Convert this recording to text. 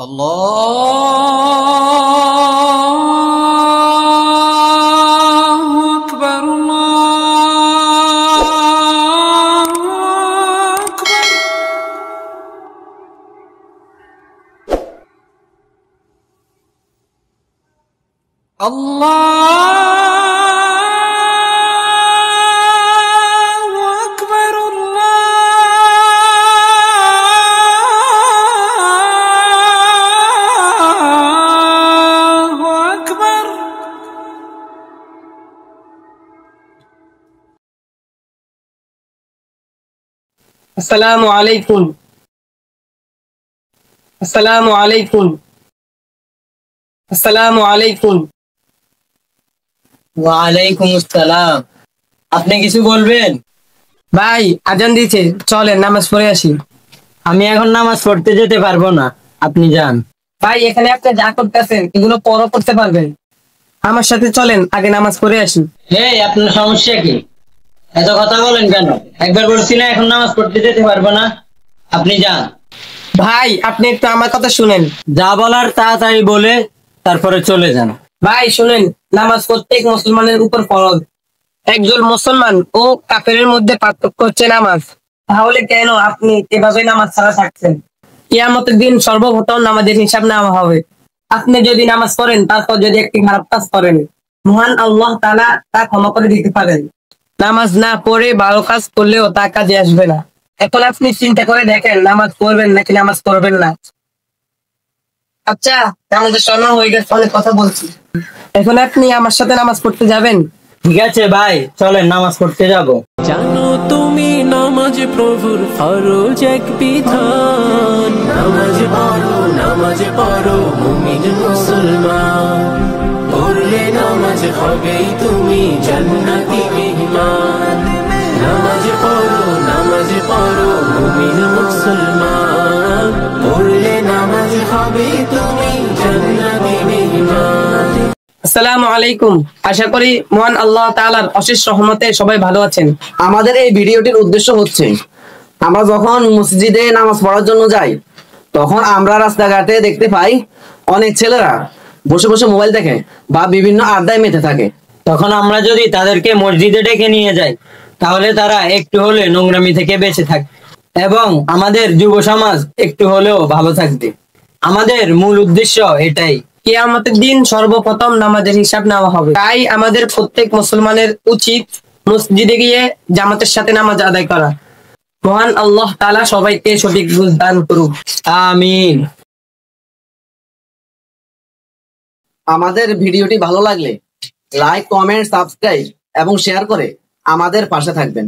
আল্লাহু আকবার, আল্লাহু আকবার। আল্লাহু আকবার, আল্লাহু আকবার। আসসালামু আলাইকুম, আসসালামু আলাইকুম, আসসালামু আলাইকুম। ওয়ালাইকুম আসসালাম। আপনি কিছু বলবেন? ভাই আজান দিয়েছে, চলেন নামাজ পড়ে আসি। আমি এখন নামাজ পড়তে যেতে পারবো না, আপনি যান। ভাই এখানে আপনি যা করতেছেন এগুলো পরও করতে পারবেন, আমার সাথে চলেন আগে নামাজ পড়ে আসি। এই আপনার সমস্যা কি? এত কথা বলেন কেন? একবার বলছি না এখন নামাজ পড়তে যেতে পারবো না, আপনি যান। ভাই আপনি একটু আমার কথা শুনেন। যা বলার তাড়াতাড়ি বলে তারপরে চলে যান। ভাই শুনেন, নামাজ প্রত্যেক মুসলমানের উপর ফরজ। একজন মুসলমান ও কাফেরের মধ্যে পার্থক্য হচ্ছে নামাজ। তাহলে কেন আপনি এভাবে নামাজ ছাড়া থাকছেন? কিয়ামতের দিন সর্বপ্রথম নামাজের হিসাব নেওয়া হবে। আপনি যদি নামাজ পড়েন তারপর যদি একটি খারাপ কাজ করেন, মহান আল্লাহ তাআলা তা ক্ষমা করে দিতে পারেন। নামাজ না পড়ে ভালো কাজ করলেও তা কাজে আসবে না। এখন আপনি চিন্তা করে দেখেন, নামাজ পড়বেন নাকি নামাজ পড়বেন না। আচ্ছা, আমাদের সময় হয়ে গেছে, অনেক কথা বলছি। এখন আপনি আমার সাথে নামাজ পড়তে যাবেন? ঠিক আছে ভাই, চলেন নামাজ পড়তে যাব। জানো তুমি নামাজ প্রভুর ফরজ এক বিধান। নামাজ পড়ো মুমিন মুসলমান। পড়লে নামাজ হবেই তুমি জান্নাতি মেহমান। নামাজ পড়ো মুমিন মুসলমান। পড়লে নামাজ হবেই তুমি জান্নাতি মেহমান। আসসালামু আলাইকুম। আশা করি মহান আল্লাহ তাআলার অশেষ রহমতে সবাই ভালো আছেন। আমাদের এই ভিডিওটির উদ্দেশ্য হচ্ছে, আমরা যখন মসজিদে নামাজ পড়ার জন্য যাই তখন আমরা রাস্তাঘাটে দেখতে পাই অনেক ছেলেরা বসে বসে মোবাইল দেখে বা বিভিন্ন আড্ডায় মেতে থাকে। তখন আমরা যদি তাদেরকে মসজিদে ডেকে নিয়ে যাই তাহলে তারা একটু হলে নোংরামি থেকে বেঁচে থাকবে এবং আমাদের যুব সমাজ একটু হলেও ভালো থাকবে। আমাদের মূল উদ্দেশ্য এটাই। কিয়ামতের দিন সর্বপ্রথম নামাজের হিসাব নেওয়া হবে, তাই আমাদের প্রত্যেক মুসলমানের উচিত মসজিদে গিয়ে জামাতের সাথে নামাজ আদায় করা। মহান আল্লাহ তাআলা সবাইকে সঠিক বুঝ দান করুক। আমিন। আমাদের ভিডিওটি ভালো লাগলে লাইক, কমেন্ট, সাবস্ক্রাইব এবং শেয়ার করে আমাদের পাশে থাকবেন।